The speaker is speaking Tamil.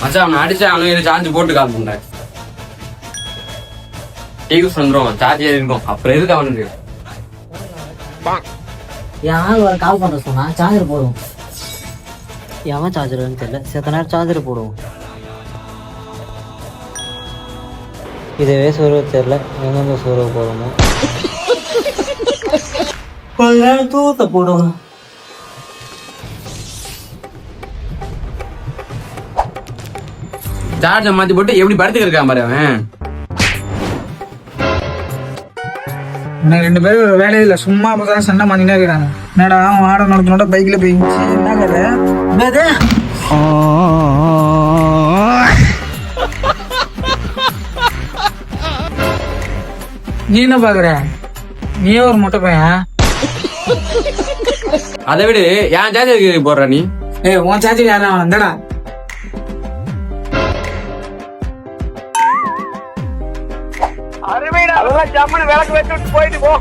மச்சான் அவனை அடிச்சா அவனுக்கு சார்ஜ் போட்டு கால் பண்றேன். டிவி வந்துடும், சார்ஜ் இருக்கும். அப்புறம் எதுக்கு அவனுக்கு என் ஆள் வர கால் பண்ண சொன்னா சார்ஜர் போடுவோம். எவன் சார்ஜர்னு தெரியல, செத்த நேரம் சார்ஜர் போடுவோம். இதவே சொருவ தெரியல, எங்கெங்க சொருவ போடணும். கொஞ்ச நேரம் தூத்த போடுவோம். சார்ஜை மாத்தி போட்டு எப்படி படுத்துக்க இருக்கான் பாரு அவன். ரெண்டு பேரும் வேலையே இல்லை, சும்மா அப்பதான் சண்டை மாத்தினே இருக்கிறாங்க. என்னடா அவன் ஆட நடத்தினோட பைக்ல போயிடுச்சு. என்ன கதை? நீ என்ன பாக்குற? நீயே ஒரு மொட்டை பையன். அதை விடு, ஏன் சார்ஜர் போடுற நீ? உன் சார்ஜர் யாரா வந்தடா? அருமைடா, ஜம்முன்னு விளக்கு வச்சுட்டு போயிட்டு போ.